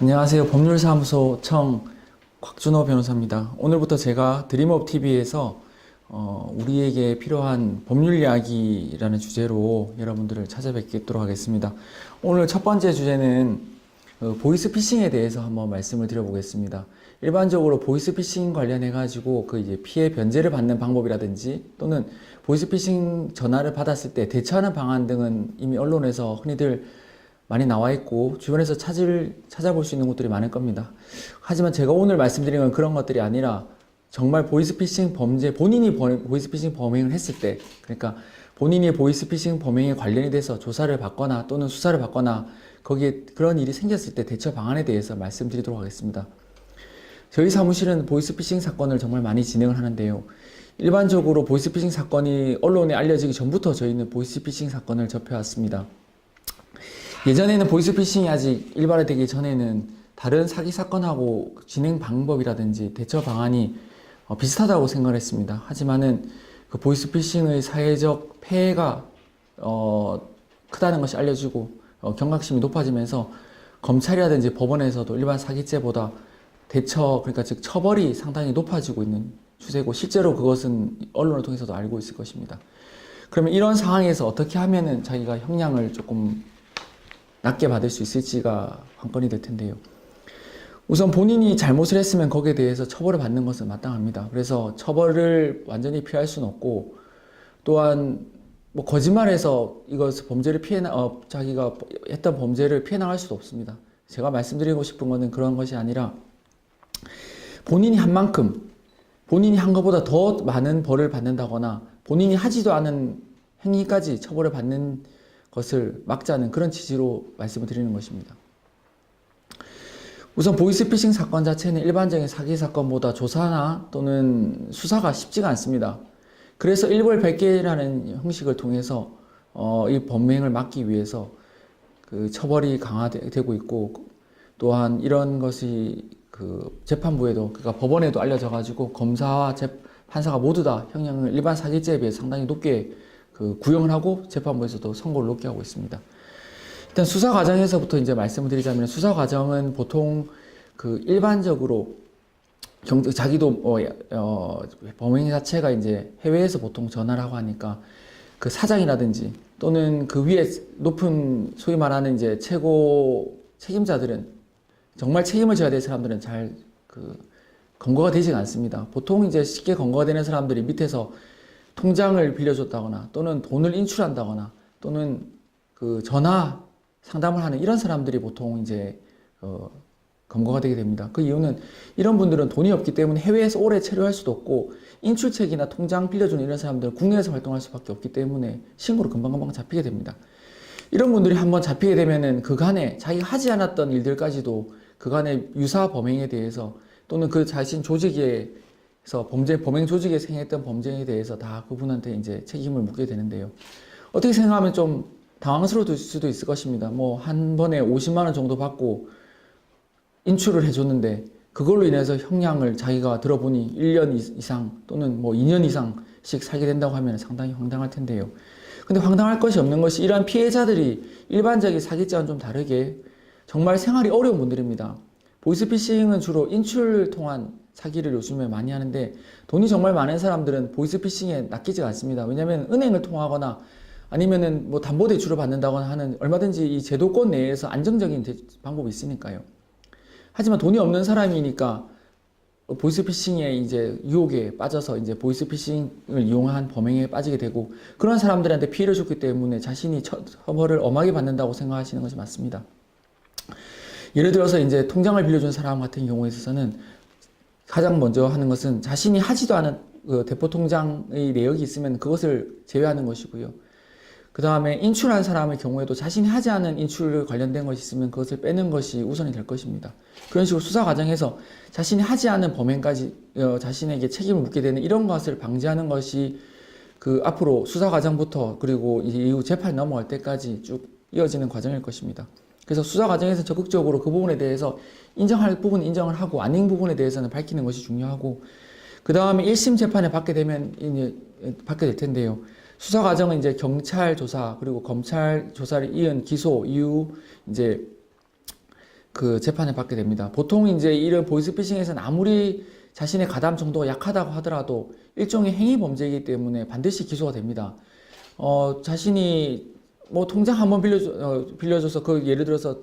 안녕하세요. 법률사무소 청 곽준호 변호사입니다. 오늘부터 제가 드림업TV에서 우리에게 필요한 법률 이야기라는 주제로 여러분들을 찾아뵙도록 하겠습니다. 오늘 첫 번째 주제는 보이스피싱에 대해서 한번 말씀을 드려보겠습니다. 일반적으로 보이스피싱 관련해 가지고 이제 피해 변제를 받는 방법이라든지 또는 보이스피싱 전화를 받았을 때 대처하는 방안 등은 이미 언론에서 흔히들 많이 나와 있고 주변에서 찾아볼 수 있는 곳들이 많을 겁니다. 하지만 제가 오늘 말씀드린 건 그런 것들이 아니라 정말 보이스피싱 범죄, 본인이 보이스피싱 범행을 했을 때, 그러니까 본인이 보이스피싱 범행에 관련이 돼서 조사를 받거나 또는 수사를 받거나 거기에 그런 일이 생겼을 때 대처 방안에 대해서 말씀드리도록 하겠습니다. 저희 사무실은 보이스피싱 사건을 정말 많이 진행을 하는데요. 일반적으로 보이스피싱 사건이 언론에 알려지기 전부터 저희는 보이스피싱 사건을 접해왔습니다. 예전에는 보이스피싱이 아직 일반화되기 전에는 다른 사기 사건하고 진행 방법이라든지 대처 방안이 비슷하다고 생각을 했습니다. 하지만은 그 보이스피싱의 사회적 폐해가 크다는 것이 알려지고 경각심이 높아지면서 검찰이라든지 법원에서도 일반 사기죄보다 대처, 그러니까 즉 처벌이 상당히 높아지고 있는 추세고 실제로 그것은 언론을 통해서도 알고 있을 것입니다. 그러면 이런 상황에서 어떻게 하면은 자기가 형량을 조금 낮게 받을 수 있을지가 관건이 될 텐데요. 우선 본인이 잘못을 했으면 거기에 대해서 처벌을 받는 것은 마땅합니다. 그래서 처벌을 완전히 피할 수는 없고, 또한 뭐 거짓말해서 이것을 범죄를 자기가 했던 범죄를 피해 나갈 수도 없습니다. 제가 말씀드리고 싶은 것은 그런 것이 아니라 본인이 한 만큼, 본인이 한 것보다 더 많은 벌을 받는다거나 본인이 하지도 않은 행위까지 처벌을 받는 것을 막자는 그런 취지로 말씀을 드리는 것입니다. 우선 보이스피싱 사건 자체는 일반적인 사기 사건보다 조사나 또는 수사가 쉽지가 않습니다. 그래서 일벌백계라는 형식을 통해서 이 범행을 막기 위해서 그 처벌이 강화되고 있고, 또한 이런 것이 그 재판부에도, 그러니까 법원에도 알려져 가지고 검사와 판사가 모두 다 형량을 일반 사기죄에 비해 상당히 높게 구형을 하고 재판부에서도 선고를 높게 하고 있습니다. 일단 수사 과정에서부터 이제 말씀을 드리자면, 수사 과정은 보통 일반적으로 자기도 범행 자체가 이제 해외에서 보통 전화를 하고 하니까 그 사장이라든지 또는 그 위에 높은 소위 말하는 이제 최고 책임자들은, 정말 책임을 져야 될 사람들은 잘 검거가 되지 않습니다. 보통 이제 쉽게 검거가 되는 사람들이 밑에서 통장을 빌려줬다거나 또는 돈을 인출한다거나 또는 전화 상담을 하는 이런 사람들이 보통 이제 검거가 되게 됩니다. 그 이유는 이런 분들은 돈이 없기 때문에 해외에서 오래 체류할 수도 없고, 인출책이나 통장 빌려주는 이런 사람들은 국내에서 활동할 수밖에 없기 때문에 신고로 금방금방 잡히게 됩니다. 이런 분들이 한번 잡히게 되면은 그간에 자기가 하지 않았던 일들까지도 그간의 유사 범행에 대해서 또는 그 자신 조직에 범행 조직에 행했던 범죄에 대해서 다 그분한테 이제 책임을 묻게 되는데요. 어떻게 생각하면 좀 당황스러울 수도 있을 것입니다. 뭐 한 번에 50만 원 정도 받고 인출을 해줬는데 그걸로 인해서 형량을 자기가 들어보니 1년 이상 또는 뭐 2년 이상씩 살게 된다고 하면 상당히 황당할 텐데요. 근데 황당할 것이 없는 것이, 이러한 피해자들이 일반적인 사기죄와는 좀 다르게 정말 생활이 어려운 분들입니다. 보이스피싱은 주로 인출 통한 사기를 요즘에 많이 하는데, 돈이 정말 많은 사람들은 보이스피싱에 낚이지가 않습니다. 왜냐하면 은행을 통하거나 아니면은 뭐 담보대출을 받는다거나 하는 얼마든지 이 제도권 내에서 안정적인 방법이 있으니까요. 하지만 돈이 없는 사람이니까 보이스피싱의 이제 유혹에 빠져서 이제 보이스피싱을 이용한 범행에 빠지게 되고, 그런 사람들한테 피해를 줬기 때문에 자신이 처벌을 엄하게 받는다고 생각하시는 것이 맞습니다. 예를 들어서 이제 통장을 빌려준 사람 같은 경우에 있어서는 가장 먼저 하는 것은 자신이 하지도 않은 대포 통장의 내역이 있으면 그것을 제외하는 것이고요. 그 다음에 인출한 사람의 경우에도 자신이 하지 않은 인출 관련된 것이 있으면 그것을 빼는 것이 우선이 될 것입니다. 그런 식으로 수사 과정에서 자신이 하지 않은 범행까지 자신에게 책임을 묻게 되는 이런 것을 방지하는 것이 앞으로 수사 과정부터 그리고 이후 재판이 넘어갈 때까지 쭉 이어지는 과정일 것입니다. 그래서 수사 과정에서 적극적으로 그 부분에 대해서 인정할 부분은 인정을 하고 아닌 부분에 대해서는 밝히는 것이 중요하고, 그 다음에 1심 재판에 받게 되면 이제 받게 될 텐데요. 수사 과정은 이제 경찰 조사 그리고 검찰 조사를 이은 기소 이후 이제 그 재판을 받게 됩니다. 보통 이제 이런 보이스피싱에서는 아무리 자신의 가담 정도가 약하다고 하더라도 일종의 행위 범죄이기 때문에 반드시 기소가 됩니다. 자신이 뭐 통장 한번 빌려줘서 그 예를 들어서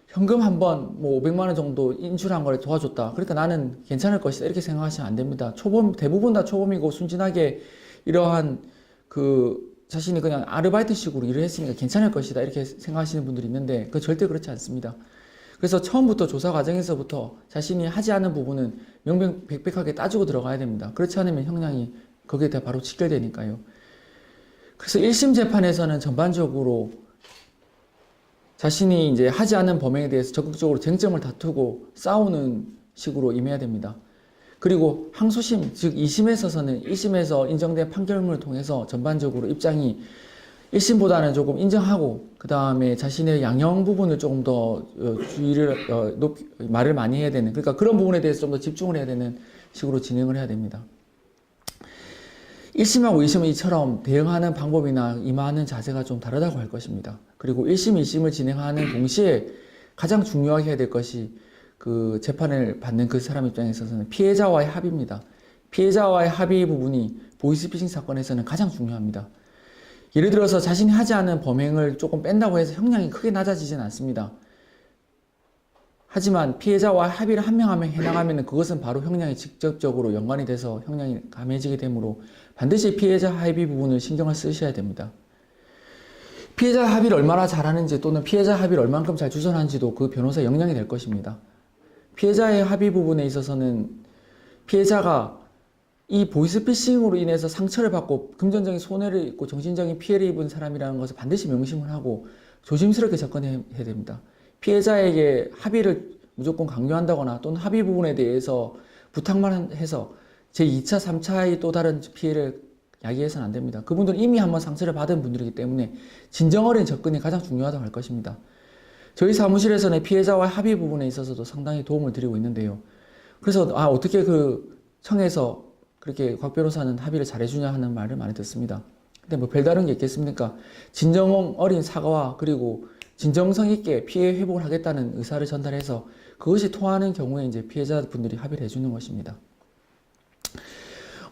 현금 한번 뭐 500만 원 정도 인출한 걸 도와줬다. 그러니까 나는 괜찮을 것이다. 이렇게 생각하시면 안 됩니다. 대부분 다 초범이고 순진하게 이러한 그 자신이 그냥 아르바이트식으로 일을 했으니까 괜찮을 것이다. 이렇게 생각하시는 분들이 있는데 그 절대 그렇지 않습니다. 그래서 처음부터 조사 과정에서부터 자신이 하지 않은 부분은 명명백백하게 따지고 들어가야 됩니다. 그렇지 않으면 형량이 거기에 대해 바로 직결되니까요. 그래서 1심 재판에서는 전반적으로 자신이 이제 하지 않은 범행에 대해서 적극적으로 쟁점을 다투고 싸우는 식으로 임해야 됩니다. 그리고 항소심, 즉 2심에 있어서는 1심에서 인정된 판결문을 통해서 전반적으로 입장이 1심보다는 조금 인정하고 그 다음에 자신의 양형 부분을 조금 더 주의를 말을 많이 해야 되는, 그러니까 그런 부분에 대해서 좀 더 집중을 해야 되는 식으로 진행을 해야 됩니다. 1심하고 2심은 이처럼 대응하는 방법이나 임하는 자세가 좀 다르다고 할 것입니다. 그리고 1심, 2심을 진행하는 동시에 가장 중요하게 해야 될 것이 그 재판을 받는 그 사람 입장에 있어서는 피해자와의 합의입니다. 피해자와의 합의 부분이 보이스피싱 사건에서는 가장 중요합니다. 예를 들어서 자신이 하지 않은 범행을 조금 뺀다고 해서 형량이 크게 낮아지지는 않습니다. 하지만 피해자와 합의를 한 명 한 명 해나가면 그것은 바로 형량에 직접적으로 연관이 돼서 형량이 감해지게 되므로 반드시 피해자 합의 부분을 신경을 쓰셔야 됩니다. 피해자 합의를 얼마나 잘하는지 또는 피해자 합의를 얼만큼 잘 주선하는지도 그 변호사의 역량이 될 것입니다. 피해자의 합의 부분에 있어서는 피해자가 이 보이스피싱으로 인해서 상처를 받고 금전적인 손해를 입고 정신적인 피해를 입은 사람이라는 것을 반드시 명심을 하고 조심스럽게 접근해야 됩니다. 피해자에게 합의를 무조건 강요한다거나 또는 합의 부분에 대해서 부탁만 해서 제2차, 3차의 또 다른 피해를 야기해서는 안 됩니다. 그분들은 이미 한번 상처를 받은 분들이기 때문에 진정 어린 접근이 가장 중요하다고 할 것입니다. 저희 사무실에서는 피해자와 합의 부분에 있어서도 상당히 도움을 드리고 있는데요. 그래서 어떻게 그 청에서 그렇게 곽 변호사는 합의를 잘해주냐 하는 말을 많이 듣습니다. 근데 뭐 별다른 게 있겠습니까? 진정 어린 사과와 그리고 진정성 있게 피해 회복을 하겠다는 의사를 전달해서 그것이 통하는 경우에 이제 피해자분들이 합의를 해주는 것입니다.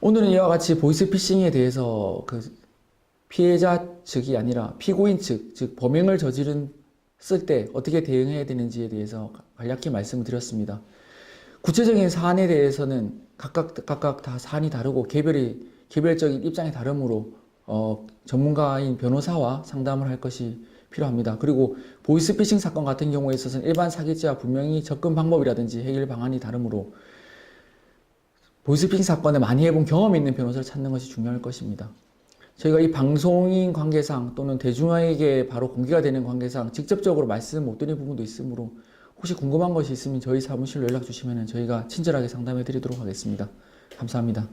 오늘은 이와 같이 보이스피싱에 대해서 그 피해자 측이 아니라 피고인 측, 즉 범행을 쓸 때 어떻게 대응해야 되는지에 대해서 간략히 말씀을 드렸습니다. 구체적인 사안에 대해서는 각각 다 사안이 다르고 개별적인 입장이 다르므로 전문가인 변호사와 상담을 할 것이 필요합니다. 그리고 보이스피싱 사건 같은 경우에 있어서는 일반 사기죄와 분명히 접근 방법이라든지 해결 방안이 다르므로 보이스피싱 사건을 많이 해본 경험이 있는 변호사를 찾는 것이 중요할 것입니다. 저희가 이 방송인 관계상 또는 대중에게 바로 공개가 되는 관계상 직접적으로 말씀 못 드리는 부분도 있으므로 혹시 궁금한 것이 있으면 저희 사무실로 연락 주시면 저희가 친절하게 상담해 드리도록 하겠습니다. 감사합니다.